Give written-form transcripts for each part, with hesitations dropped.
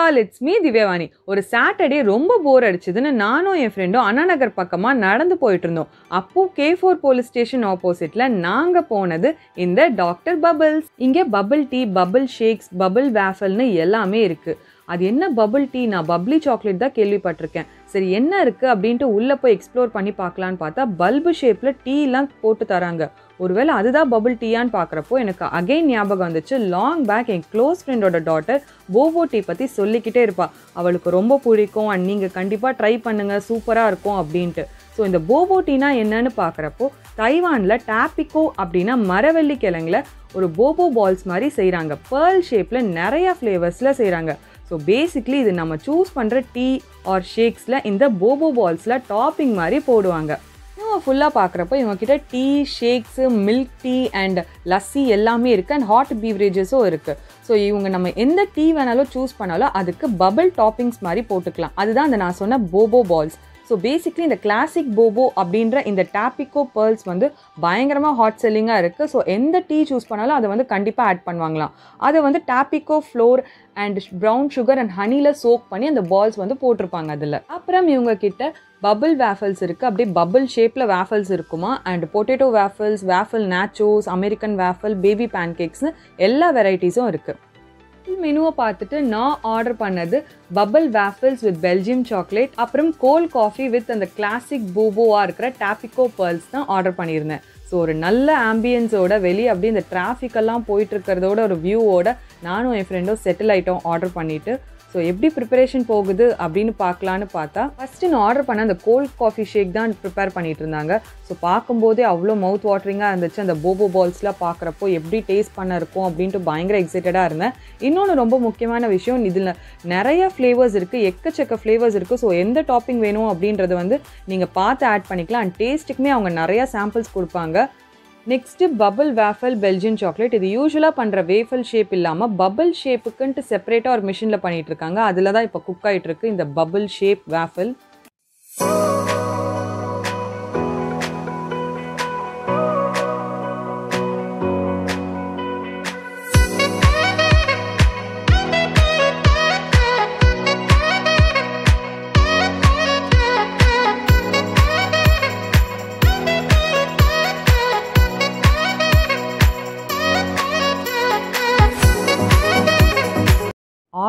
all, it's me Divyavani. ஒரு Saturday ரொம்ப போர் அடிச்சதுன்னு நானும் என் ஃப்ரெண்டும் அண்ணா நகர் பக்கமா நடந்து போயிட்டு இருந்தோம். அப்போ K4 போலீஸ் ஸ்டேஷன் ஆப்போசிட்ல நாங்க போனது இந்த டாக்டர் பபிள்ஸ். இங்க bubble tea, bubble shakes, bubble வேஃபல்னு எல்லாமே இருக்கு. அது என்ன பபிள் டீ? நான் பப்ளி சாக்லேட் தான் கேள்விப்பட்டிருக்கேன். சரி என்ன இருக்கு அப்படின்ட்டு உள்ள போய் எக்ஸ்ப்ளோர் பண்ணி பார்க்கலான்னு பார்த்தா பல்பு ஷேப்ல டீ எல்லாம் போட்டு தராங்க. ஒருவேளை அதுதான் பபிள் டீயான்னு பார்க்குறப்போ எனக்கு அகைன் ஞாபகம் வந்துச்சு. லாங் பேக் என் க்ளோஸ் ஃப்ரெண்டோட டாட்டர் போபோ டீ பற்றி சொல்லிக்கிட்டே இருப்பா. அவளுக்கு ரொம்ப பிடிக்கும் அண்ட் நீங்கள் கண்டிப்பாக ட்ரை பண்ணுங்கள், சூப்பராக இருக்கும் அப்படின்ட்டு. ஸோ இந்த போபோ டீனா என்னன்னு பார்க்குறப்போ தைவானில் டாப்பிக்கோ அப்படின்னா மரவள்ளி கிழங்குல ஒரு போபோ பால்ஸ் மாதிரி செய்கிறாங்க. பேர்ல் ஷேப்பில் நிறையா ஃப்ளேவர்ஸில் செய்கிறாங்க. ஸோ பேசிக்லி இது நம்ம சூஸ் பண்ணுற டீ ஆர் ஷேக்ஸில் இந்த போபோ பால்ஸில் டாப்பிங் மாதிரி போடுவாங்க. இவங்க ஃபுல்லாக பார்க்குறப்போ இவங்ககிட்ட tea, shakes, milk tea and lassi எல்லாமே இருக்குது அண்ட் ஹாட் பீவரேஜஸும் இருக்குது. ஸோ இவங்க நம்ம எந்த டீ வேணாலும் சூஸ் பண்ணாலும் அதுக்கு பபிள் டாப்பிங்ஸ் மாதிரி போட்டுக்கலாம். அதுதான் அந்த நான் சொன்ன போபோ பால்ஸ். ஸோ பேசிக்லி இந்த கிளாசிக் போபோ அப்படின்ற இந்த டாப்பிக்கோ பேர்ல்ஸ் வந்து பயங்கரமாக ஹாட் செல்லிங்காக இருக்குது. ஸோ எந்த டீ சூஸ் பண்ணாலும் அதை வந்து கண்டிப்பாக ஆட் பண்ணுவாங்களாம். அதை வந்து tapioca flour and brown sugar and ஹனியில் சோக் பண்ணி அந்த பால்ஸ் வந்து போட்டிருப்பாங்க அதில். அப்புறம் இவங்க கிட்ட பபிள் வேஃபல்ஸ் இருக்குது. அப்படியே பபிள் ஷேப்பில் வேஃபல்ஸ் இருக்குமா and potato waffles, waffle nachos, American waffle, baby பேன்கேக்ஸ்னு எல்லா வெரைட்டிஸும் இருக்குது. மெனுவை பார்த்துட்டு நான் ஆர்டர் பண்ணது bubble waffles with Belgium chocolate, அப்புறம் கோல்ட் காஃபி வித் அந்த கிளாசிக் போபோவாக இருக்கிற டாப்பிக்கோ பேர்ல்ஸ் தான் ஆர்டர் பண்ணியிருந்தேன். ஸோ ஒரு நல்ல ஆம்பியன்ஸோட வெளியே அப்படியே இந்த டிராஃபிக்கெல்லாம் போயிட்டு இருக்கிறதோட ஒரு வியூவோட நானும் என் ஃப்ரெண்டும் செட்டில் ஆகிட்டோம் ஆர்டர் பண்ணிவிட்டு. ஸோ எப்படி ப்ரிப்பரேஷன் போகுது அப்படின்னு பார்க்கலான்னு பார்த்தா ஃபஸ்ட்டு நான் ஆர்டர் பண்ண அந்த கோல்ட் காஃபி ஷேக் தான் ப்ரிப்பேர் பண்ணிட்டு இருந்தாங்க. ஸோ பார்க்கும்போதே அவ்வளோ மவுத் வாட்டரிங்காக இருந்துச்சு. அந்த போபோ பால்ஸ்லாம் பார்க்குறப்போ எப்படி டேஸ்ட் பண்ண இருக்கும் அப்படின்ட்டு பயங்கர எக்ஸைட்டடாக இருந்தேன். இன்னொன்று ரொம்ப முக்கியமான விஷயம், இதில் நிறைய ஃப்ளேவர்ஸ் இருக்குது, எக்கச்சக்க ஃப்ளேவர்ஸ் இருக்குது. ஸோ எந்த டாப்பிங் வேணும் அப்படின்றத வந்து நீங்கள் பார்த்து ஆட் பண்ணிக்கலாம். அண்ட் டேஸ்ட்டுக்குமே அவங்க நிறையா சாம்பிள்ஸ் கொடுப்பாங்க. Next bubble waffle Belgian chocolate. இது யூஸ்வலாக பண்ணுற வேஃபல் ஷேப் இல்லாமல் பபிள் ஷேப்புக்குன்ட்டு செப்பரேட்டாக ஒரு மிஷினில் பண்ணிகிட்டு இருக்காங்க. அதில் தான் இப்போ குக் ஆகிட்டுருக்கு இந்த பபிள் ஷேப் வேஃபல்.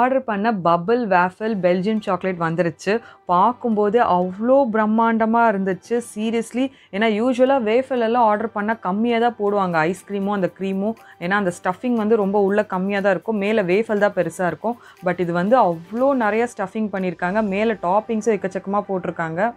ஆர்டர் பண்ண பபிள் வேஃபல் பெல்ஜியம் சாக்லேட் வந்துருச்சு. பார்க்கும்போது அவ்வளோ பிரம்மாண்டமாக இருந்துச்சு சீரியஸ்லி. ஏன்னா யூஸ்வலாக வேஃபல் எல்லாம் ஆர்டர் பண்ணால் கம்மியாக தான் போடுவாங்க, ஐஸ்கிரீமும் அந்த க்ரீமும். ஏன்னா அந்த ஸ்டஃபிங் வந்து ரொம்ப உள்ள கம்மியாக தான் இருக்கும், மேலே வேஃபல் தான் பெருசாக இருக்கும். பட் இது வந்து அவ்வளோ நிறையா ஸ்டஃபிங் பண்ணியிருக்காங்க, மேலே டாப்பிங்ஸும் எக்கச்சக்கமாக போட்டிருக்காங்க.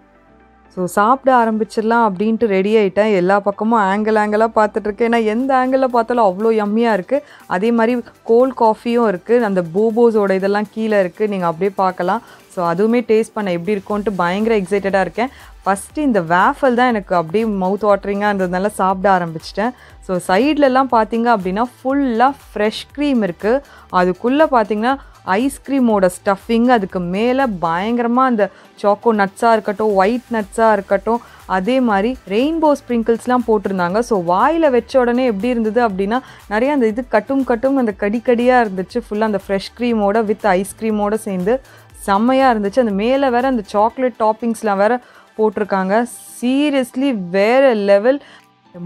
ஸோ சாப்பிட ஆரம்பிச்சிடலாம் அப்படின்ட்டு ரெடி ஆகிட்டேன். எல்லா பக்கமும் ஆங்கிளாக பார்த்துட்ருக்கேன். ஏன்னா எந்த ஆங்கிளில் பார்த்தாலும் அவ்வளோ யம்மியாக இருக்குது. அதே மாதிரி கோல்ட் காஃபியும் இருக்குது, அந்த போபோஸோட இதெல்லாம் கீழே இருக்குது, நீங்கள் அப்படியே பார்க்கலாம். ஸோ அதுவுமே டேஸ்ட் பண்ண எப்படி இருக்கும்ன்ட்டு பயங்கர எக்ஸைட்டடாக இருக்கேன். ஃபஸ்ட்டு இந்த வேஃபல் தான் எனக்கு அப்படியே மவுத் வாட்டரிங்காக இருந்ததுனால சாப்பிட ஆரம்பிச்சிட்டேன். ஸோ சைட்லலாம் பார்த்தீங்க அப்படின்னா ஃபுல்லாக ஃப்ரெஷ் க்ரீம் இருக்குது. அதுக்குள்ளே பார்த்தீங்கன்னா ஐஸ்கிரீமோட ஸ்டஃபிங், அதுக்கு மேலே பயங்கரமாக அந்த சாக்கோ நட்ஸாக இருக்கட்டும், ஒயிட் நட்ஸாக இருக்கட்டும், அதே மாதிரி ரெயின்போ ஸ்ப்ரிங்கிள்ஸ்லாம் போட்டிருந்தாங்க. ஸோ வாயில் வச்ச உடனே எப்படி இருந்தது அப்படின்னா நிறையா அந்த இது கட்டும் அந்த கடியாக இருந்துச்சு. ஃபுல்லாக அந்த ஃப்ரெஷ் க்ரீமோட வித் ஐஸ்கிரீமோடு சேர்ந்து செம்மையாக இருந்துச்சு. அந்த மேலே வேறு அந்த சாக்லேட் டாப்பிங்ஸ்லாம் வேறு போட்டிருக்காங்க. சீரியஸ்லி வேறு லெவல்,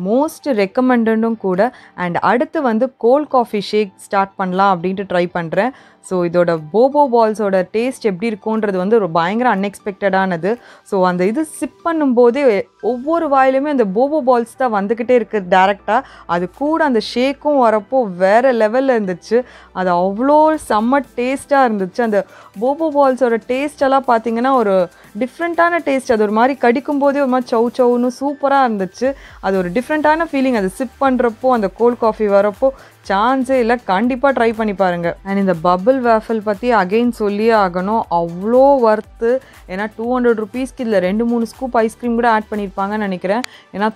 மோஸ்ட் ரெக்கமெண்டடும் கூட. அண்ட் அடுத்து வந்து கோல்ட் காஃபி ஷேக் ஸ்டார்ட் பண்ணலாம் அப்படின்ட்டு ட்ரை பண்ணுறேன். ஸோ இதோட போபோ பால்ஸோட டேஸ்ட் எப்படி இருக்குன்றது வந்து ஒரு பயங்கர அன்எக்ஸ்பெக்டடானது. ஸோ அந்த இது சிப் பண்ணும்போதே ஒவ்வொரு வாயிலுமே அந்த போபோ பால்ஸ் தான் வந்துக்கிட்டே இருக்குது டேரெக்டாக. அது கூட அந்த ஷேக்கும் வரப்போ வேறு லெவலில் இருந்துச்சு. அது அவ்வளோ செம்ம டேஸ்ட்டாக இருந்துச்சு. அந்த போபோ பால்ஸோட டேஸ்டெல்லாம் பார்த்திங்கன்னா ஒரு டிஃப்ரெண்ட்டான டேஸ்ட். அது ஒரு மாதிரி கடிக்கும் போதே ஒரு மாதிரி சவுன்னு சூப்பராக இருந்துச்சு. அது ஒரு டிஃப்ரெண்ட்டான ஃபீலிங். அது சிப் பண்ணுறப்போ அந்த கோல்ட் காஃபி வரப்போ சான்ஸே இல்லை, கண்டிப்பாக ட்ரை பண்ணி பாருங்கள். அண்ட் இந்த பபிள் வேஃபல் பற்றி அகெயின் சொல்லியே ஆகணும், அவ்வளோ ஒர்த்து. ஏன்னா 200 ருபீஸ்க்கு இதில் 2-3 ஸ்கூப் ஐஸ்கிரீம் கூட ஆட் பண்ணியிருப்பாங்கன்னு நினைக்கிறேன். ஏன்னா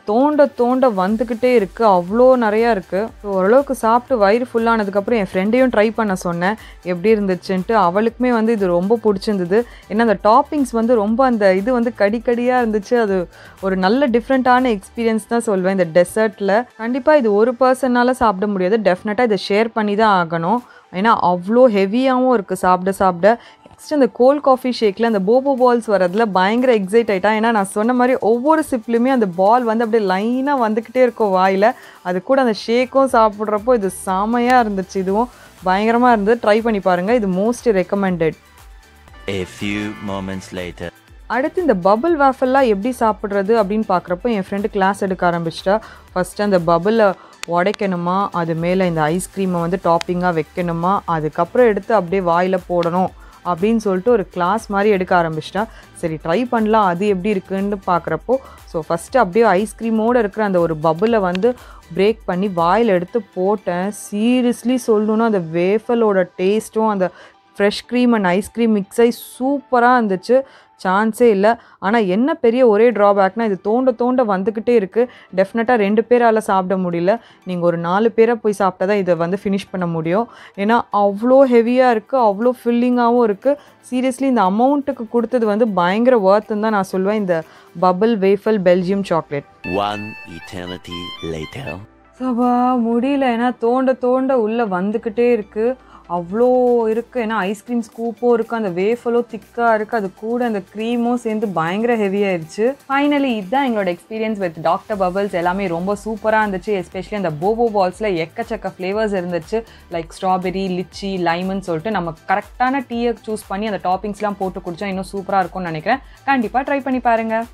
தோண்ட வந்துக்கிட்டே இருக்குது, அவ்வளோ நிறையா இருக்குது. ஸோ ஓரளவுக்கு சாப்பிட்டு வயிறு ஃபுல்லானதுக்கப்புறம் என் ஃப்ரெண்டையும் ட்ரை பண்ண சொன்னேன் எப்படி இருந்துச்சுன்ட்டு. அவளுக்குமே வந்து இது ரொம்ப பிடிச்சிருந்தது. ஏன்னா அந்த டாப்பிங்ஸ் வந்து ரொம்ப அந்த இது வந்து கடியாக இருந்துச்சு. அது ஒரு நல்ல டிஃப்ரெண்ட்டான எக்ஸ்பீரியன்ஸ் தான் சொல்வேன் இந்த டெசர்ட்டில். கண்டிப்பாக இது ஒரு பர்சனால் சாப்பிட முடியாது, டெஃபினட்டாக இதை ஷேர் பண்ணி தான் ஆகணும். ஏன்னா அவ்வளோ ஹெவியாகவும் இருக்குது சாப்பிட சாப்பிட. நெக்ஸ்ட் அந்த கோல்ட் காஃபி ஷேக்கில் அந்த போபோ பால்ஸ் வரதுல பயங்கர எக்ஸைட் ஆகிட்டான். ஏன்னா நான் சொன்ன மாதிரி ஒவ்வொரு சிப்லையுமே அந்த பால் வந்து அப்படியே லைனாக வந்துக்கிட்டே இருக்கும் வாயில். அது கூட அந்த ஷேக்கும் சாப்பிட்றப்போ இது செமையாக இருந்துச்சு. இதுவும் பயங்கரமாக இருந்தது. ட்ரை பண்ணி பாருங்கள். இது most recommended. A few moments later. அடுத்து இந்த பபிள் வாஃபல்லாம் எப்படி சாப்பிட்றது அப்படின்னு பார்க்குறப்போ என் ஃப்ரெண்டு கிளாஸ் எடுக்க ஆரம்பிச்சிட்டா. ஃபஸ்ட்டு அந்த பபிளை உடைக்கணுமா, அது மேலே இந்த ஐஸ்கிரீமை வந்து டாப்பிங்காக வைக்கணுமா, அதுக்கப்புறம் எடுத்து அப்படியே வாயில் போடணும் அப்படின்னு சொல்லிட்டு ஒரு கிளாஸ் மாதிரி எடுக்க ஆரம்பிச்சிட்டா. சரி ட்ரை பண்ணலாம் அது எப்படி இருக்குன்னு பார்க்குறப்போ ஃபஸ்ட்டு அப்படியே ஐஸ்கிரீமோடு இருக்கிற அந்த ஒரு பபிளை வந்து பிரேக் பண்ணி வாயில் எடுத்து போட்டேன். சீரியஸ்லி சொல்லணுன்னா அந்த வேஃபலோட டேஸ்ட்டும் அந்த ஃப்ரெஷ் க்ரீம் அண்ட் ஐஸ்கிரீம் மிக்ஸை சூப்பராக இருந்துச்சு. சான்ஸே இல்லை. ஆனால் என்ன பெரிய ஒரே ட்ராபேக்னால் இது தோண்ட வந்துக்கிட்டே இருக்குது. டெஃபினட்டாக 2 பேரால் சாப்பிட முடியல. நீங்கள் ஒரு 4 பேரை போய் சாப்பிட்டா தான் இதை வந்து ஃபினிஷ் பண்ண முடியும். ஏன்னா அவ்வளோ ஹெவியாக இருக்குது, அவ்வளோ ஃபில்லிங்காகவும் இருக்குது. சீரியஸ்லி இந்த அமௌண்ட்டுக்கு கொடுத்தது வந்து பயங்கர ஒர்த்துன்னு தான் நான் சொல்லுவேன் இந்த bubble waffle Belgium chocolate. One eternity later. சபா முடியல. ஏன்னா தோண்ட உள்ளே வந்துக்கிட்டே இருக்குது. அவ்வளோ இருக்குது. ஏன்னா ஐஸ்கிரீம் ஸ்கூப்பும் இருக்குது, அந்த வேஃபலும் திக்காக இருக்குது, அது கூட அந்த க்ரீமும் சேர்ந்து பயங்கர ஹெவியாகிடுச்சு. ஃபைனலி இதுதான் எங்களோட எக்ஸ்பீரியன்ஸ் வித் டாக்டர் பபிள்ஸ். எல்லாமே ரொம்ப சூப்பராக இருந்துச்சு. எஸ்பெஷலி அந்த போபோ பால்ஸில் எக்கச்சக்க ஃப்ளேவர்ஸ் இருந்துச்சு. லைக் ஸ்ட்ராபெரி, லிச்சி, லைமன் சொல்லிட்டு நம்ம கரெக்டான டீயை சூஸ் பண்ணி அந்த டாப்பிங்ஸ்லாம் போட்டு குடித்தா இன்னும் சூப்பராக இருக்கும்னு நினைக்கிறேன். கண்டிப்பாக ட்ரை பண்ணி பாருங்கள்.